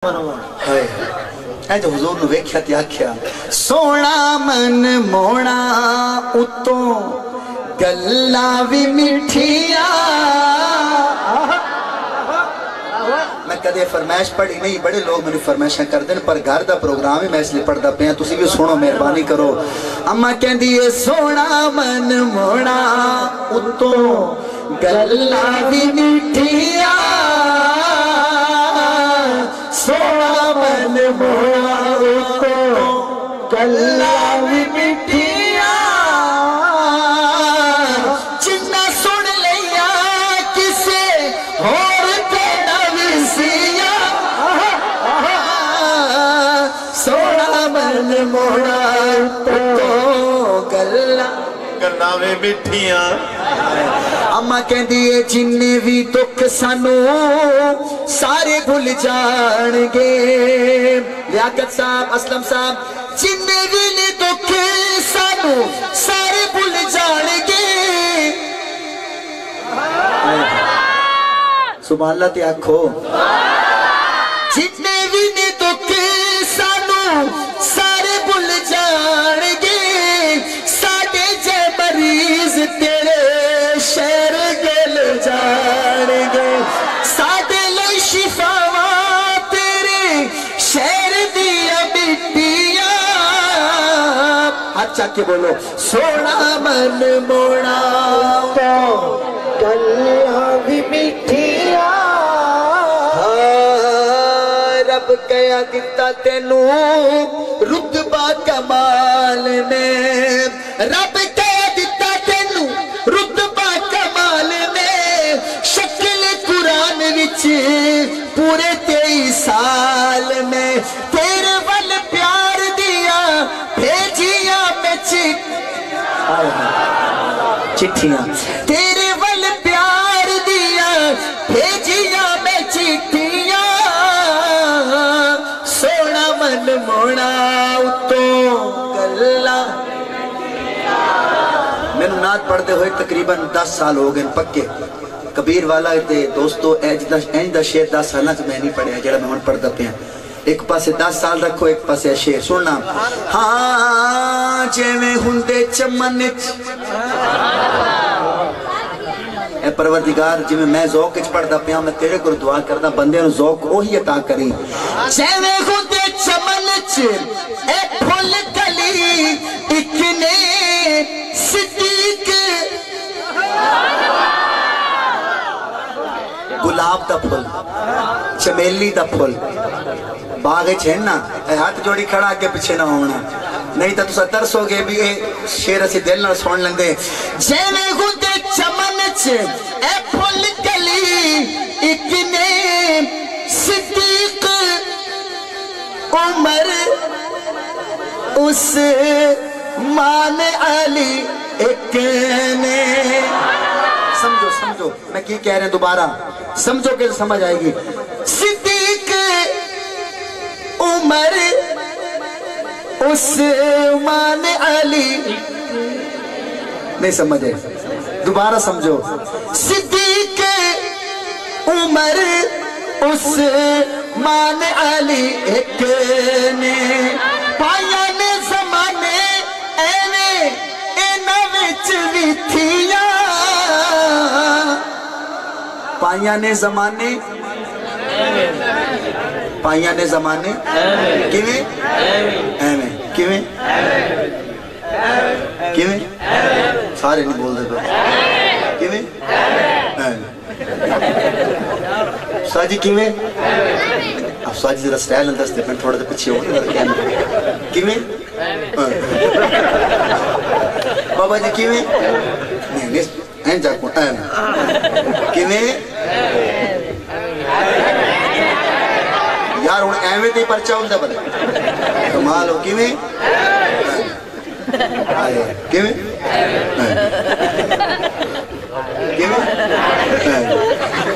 جو حضور نے ویکھیا تے آکھیا سونا من مونا اتوں گلاں وی میٹھیاں. میں کدے فرمائش پڑھی نہیں، بڑے لوگ میری فرمائشاں کر دیں، پر گھر دا پروگرام ہے میں اس لیے پڑھدا پیا، تسی بھی سنو مہربانی کرو. اما کہندی ہے سونا من مونا اتوں گلاں وی میٹھیاں، سونا من مونا اتوں گلاں وی میٹھیاں، جنہ سن لیا کسے ہور تے نویسیاں، سونا من مونا اتوں گلاں وی میٹھیاں. اما کہندی ہے جننے بھی دکھ سانو سارے بھول جان گے. لیاقت صاحب، اسلم صاحب، جننے بھی دکھ سانو سارے بھول جان گے. سبحان اللہ تے آکھو. جتنے بھی دکھ سانو سارے بھول جان گے، ساڈے جے مریض تیرے شہر گل جان گے، ساڈے لئی شفاواں تیرے شہر دیا مٹیاں. ہاتھ چاک کے بولو سونا من مونا گلیاں بھی میٹھیاں. رب کیا دیتا تینو رتبہ کمال نے، رب کیا دیتا تینو رتبہ کمال نے، شکل قرآن وچ پورے 23 سال میں تیرے ول پیار دیا بھیجیاں میں چٹھیاں، تیرے ول پیار دیا بھیجیاں میں چٹھیاں. سونا من مونا اتوں گلاں. میں نے نعت پڑھتے ہوئے تقریباً 10 سال ہو گئے پکے. کبیر والا تے دوستو اینج دا شعر 10 سالہ سے میں نہیں پڑھیا جڑا میں ہن پڑھدا پیا. ایک پاسے 10 سال رکھو، ایک پاسے شعر سننا. ہاں جویں ہوندے چمن وچ اے پروردگار جویں میں ذوق وچ پڑھدا پیا، میں تیرے کول دعا کردا بندے نوں ذوق وہی عطا کریں. جویں ہوندے چمن وچ اے پھل کلی اک نے صدیق، گلاب دا پھل، چمیلی دا پھل باغ چھڑنا، ہاتھ جوڑی کھڑا کے پیچھے نہ ہونا، نہیں تو تسا ترسو گے بھی اے شیر اسی دل نہ سن لندے. جویں ہوندے چمن وچ اے پھل کلی اک نے صدیق، عمر عثمان علی ایک نے. سمجھو سمجھو میں کی کہہ رہے ہیں، دوبارہ سمجھو کہ سمجھ آئے گی. صدیق، عمر، عثمان علی. نہیں سمجھے؟ دوبارہ سمجھو. صدیق، عمر، عثمان علی ایک نے، پایا نے زمانے ایویں انہاں وچ وی تھیاں. پائیاں نے زمانے، پائیاں نے زمانے کیویں ایویں، کیویں کیویں سارے نہیں بول دے پے کیویں ساجی کیویں. اب ساجی ذرا سٹائل اندر سے میں تھوڑا سا پیچھے ہو کیویں. بابا جی کیویں نہیں این جاکو کیویں یار ہوں ایویں تے پرچہ ہوندا بلے کمال ہو. کیویں کیویں کیویں.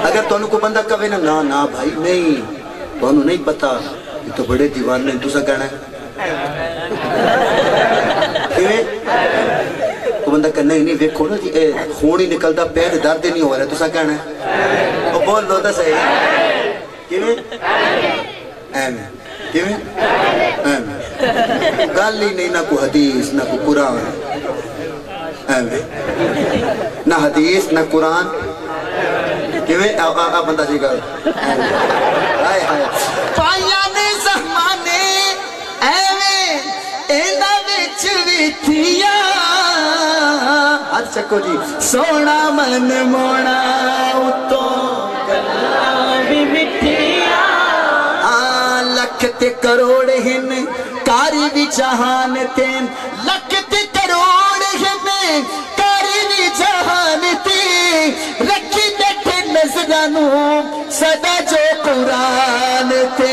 اگر تانوں کو بندہ کہے نا نا نا بھائی نہیں تانوں نہیں پتا یہ تو بڑے دیوانے ہیں، تسا کہنا ہے کیویں. تو بندہ کہنا نہیں ویکھو نا جی خون ہی نکلدا پیا تے درد نہیں ہو رہا، تسا کہنا ہے وہ بول دو تے صحیح. کیویں ایویں کیویں ایویں گل ہی نہیں، نہ کو حدیث نہ کو قرآن، ایویں نہ حدیث نہ قرآن، کیویں بندہ جی گل ہائے ہائے پایا نے زمانے ایویں اینا وچ ویتھیا ہاتھ چکو جی سونا من مونا اتوں گلاں بھی مٹھیا لکھ تے کروڑ ہن کاری بھی جہان تے لکھ تے کروڑ ہن کاری بھی جہان تے رکھی بیٹھے نظرانوں صدا جو قرآن تے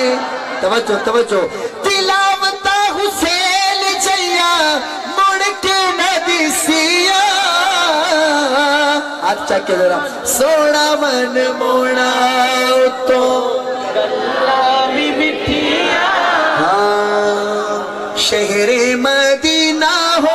توجہ توجہ تلاوتا حسین جیا مڑ کے نہ دیسیا ہاتھ چاکے ذرا سونا من مونا تو گلہ بھی مٹھیا شہر مدینہ ہو